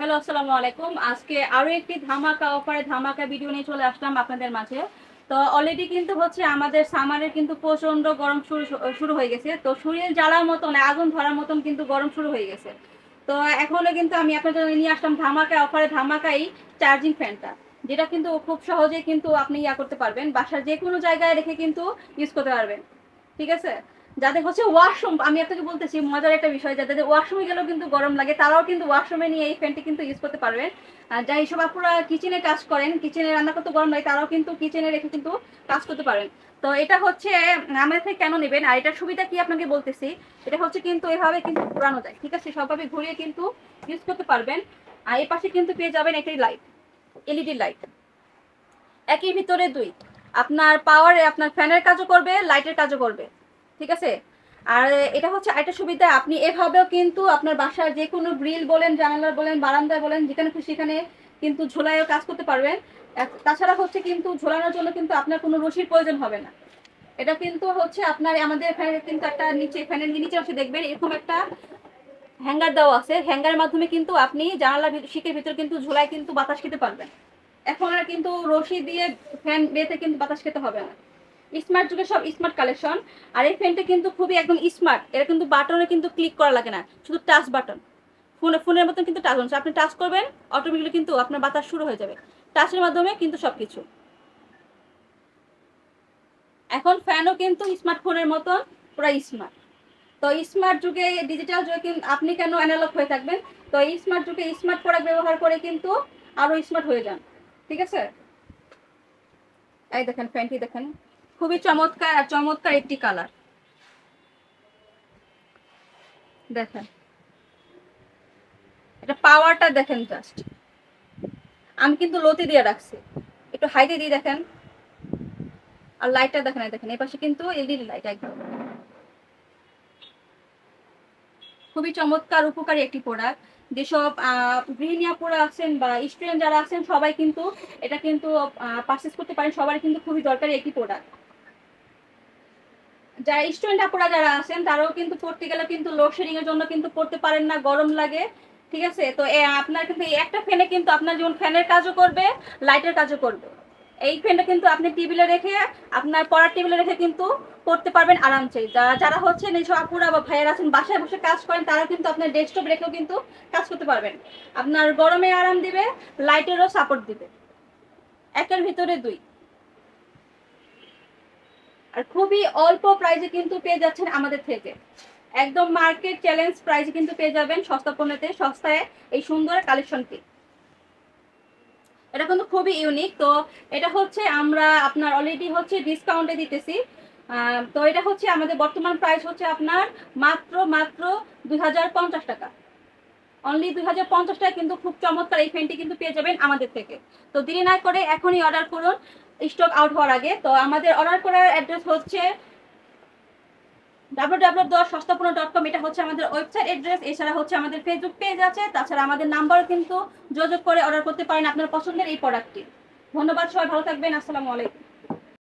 Hello, আসসালামু আলাইকুম। আজকে আরো একটি ধামাকা অফারে ধামাকা ভিডিও নিয়ে চলে আসলাম আপনাদের মাঝে। তো অলরেডি কিন্তু হচ্ছে আমাদের সামারের কিন্তু প্রচন্ড গরম শুরু হয়ে গেছে। তো শরীর জ্বালার মতন, আগুন ধরার মতন কিন্তু গরম শুরু হয়ে গেছে। তো এখনো কিন্তু আমি আপনাদের নিয়ে আসলাম ধামাকা অফারে ধামাকা এই চার্জিং ফ্যানটা, যেটা কিন্তু খুব সহজেই কিন্তু আপনি করতে পারবেন, বাসার যে কোনো জায়গায় রেখে কিন্তু ইউজ করতে পারবেন। ঠিক আছে, যাদের হচ্ছে ওয়াশরুম, আমি আপনাকে বলতেছি মজার একটা বিষয়, যাদের ওয়াশরুমে গেলেও কিন্তু গরম লাগে তারাও কিন্তু ওয়াশরুমে নিয়ে এই ফ্যানটি কিন্তু ইউজ করতে পারবেন। যাই সব আপনারা কিচেনে কাজ করেন, কিচেনে রান্না করতে গরম লাগে, তারাও কিন্তু কিচেনে রেখে কিন্তু কাজ করতে পারেন। তো এটা হচ্ছে আমাদের থেকে কেন নেবেন, আর এটার সুবিধা কি আপনাকে বলতেছি। এটা হচ্ছে কিন্তু এভাবে কিন্তু ঘোরানো যায়, ঠিক আছে, সবভাবে ঘুরিয়ে কিন্তু ইউজ করতে পারবেন। আর এই পাশে কিন্তু পেয়ে যাবেন একটি লাইট, এলইডি লাইট, একই ভিতরে দুই। আপনার পাওয়ারে আপনার ফ্যানের কাজও করবে, লাইটের কাজও করবে, ঠিক আছে। আর এটা হচ্ছে আরেকটা সুবিধা, আপনি এভাবেও কিন্তু আপনার বাসার যে কোনো গ্রিল বলেন, জানালা বলেন, বারান্দায় বলেন, যেখানে খুশি সেখানে কিন্তু ঝোলায়ও কাজ করতে পারবেন। তাছাড়া হচ্ছে কিন্তু ঝোলানোর জন্য কিন্তু আপনার কোনো রশির প্রয়োজন হবে না। এটা কিন্তু হচ্ছে আপনার আমাদের ফ্যানের কিন্তু একটা নিচে, ফ্যানের নিচে অংশে দেখবেন এরকম একটা হ্যাঙ্গার দেওয়া আছে। হ্যাঙ্গারের মাধ্যমে কিন্তু আপনি জানালা শিকের ভিতর কিন্তু ঝোলায় কিন্তু বাতাস খেতে পারবেন। এখন আর কিন্তু রশি দিয়ে ফ্যান বেঁধে কিন্তু বাতাস খেতে হবে না। স্মার্ট যুগে সব স্মার্ট কালেকশন। আর এই ফ্যানটা কিন্তু খুবই একদম স্মার্ট, এটা কিন্তু বাটনে কিন্তু ক্লিক করা লাগে না, শুধু টাচ বাটন। ফোনের মতন কিন্তু টাচ বাটন, আপনি টাচ করবেন অটোমেটিক্যালি কিন্তু আপনার বাতাস শুরু হয়ে যাবে টাচের মাধ্যমে কিন্তু সবকিছু। এখন ফ্যানও কিন্তু স্মার্টফোনের মতন পুরো স্মার্ট। তো স্মার্ট যুগে, ডিজিটাল যুগে আপনি কেন অ্যানালগ হয়ে থাকবেন। তো এই স্মার্ট যুগে স্মার্ট প্রোডাক্ট ব্যবহার করে কিন্তু আরো স্মার্ট হয়ে যান, ঠিক আছে। এই দেখেন ফ্যানটি দেখেন, খুবই চমৎকার আর চমৎকার একটি কালার। দেখেন এটা পাওয়ারটা দেখেন জাস্ট। আমি কিন্তু লোতে দিয়ে রাখছি, একটু হাইতে দিয়ে দেখেন। আর লাইটটা দেখেন, দেখেন এই পাশে কিন্তু এলইডি লাইট, একদম খুবই চমৎকার উপকারী একটি প্রোডাক্ট। যেসব গৃহিণী আপুরা আছেন বা স্টুডেন্ট যারা আছেন সবাই কিন্তু এটা কিন্তু পারচেস করতে পারেন, সবার কিন্তু খুবই দরকারি একটি প্রোডাক্ট। যারা স্টুডেন্ট আপুরা যারা আছেন তারাও কিন্তু পড়তে গেলে কিন্তু লোডশেডিং এর জন্য কিন্তু পড়তে পারেন না, গরম লাগে, ঠিক আছে। তো আপনার কিন্তু এই একটা ফ্যানে কিন্তু আপনার যেমন ফ্যানের কাজও করবে, লাইটের কাজও করবে। এই ফ্যানটা কিন্তু আপনি টেবিলে রেখে, আপনার পড়ার টেবিলে রেখে কিন্তু পড়তে পারবেন আরামসে। যারা হচ্ছে এইসব আপুরা বা ভাইয়েরা আছেন বাসায় বসে কাজ করেন, তারা কিন্তু আপনার ডেস্কটপ রেখেও কিন্তু কাজ করতে পারবেন। আপনার গরমে আরাম দিবে, লাইটেরও সাপোর্ট দিবে, একের ভিতরে দুই। আর খুবই অল্প প্রাইসে কিন্তু পেয়ে যাচ্ছেন আমাদের থেকে, একদম মার্কেট চ্যালেঞ্জ প্রাইসে কিন্তু পেয়ে যাবেন সস্তা পণ্যতে সস্তায় এই সুন্দর কালেকশনটি। এটা কিন্তু খুবই ইউনিক। তো এটা হচ্ছে আমরা আপনার অলরেডি হচ্ছে ডিসকাউন্টে দিতেছি। তো এটা হচ্ছে আমাদের বর্তমান প্রাইস হচ্ছে আপনার মাত্র মাত্র 2050 টাকা, অনলি 2050 টাকা কিন্তু খুব চমৎকার এই ফ্যানটি কিন্তু পেয়ে যাবেন আমাদের থেকে। তো দেরি না করে এখনই অর্ডার করুন স্টক আউট হওয়ার আগে। তো আমাদের অর্ডার করার অ্যাড্রেস হচ্ছে www.সস্তাপূর্ণ.com, এটা হচ্ছে আমাদের ওয়েবসাইট অ্যাড্রেস। এছাড়া হচ্ছে আমাদের ফেসবুক পেজ আছে, তাছাড়া আমাদের নাম্বারও কিন্তু যোগাযোগ করে অর্ডার করতে পারেন আপনার পছন্দের এই প্রোডাক্টটি। ধন্যবাদ, সবাই ভালো থাকবেন, আসসালামু আলাইকুম।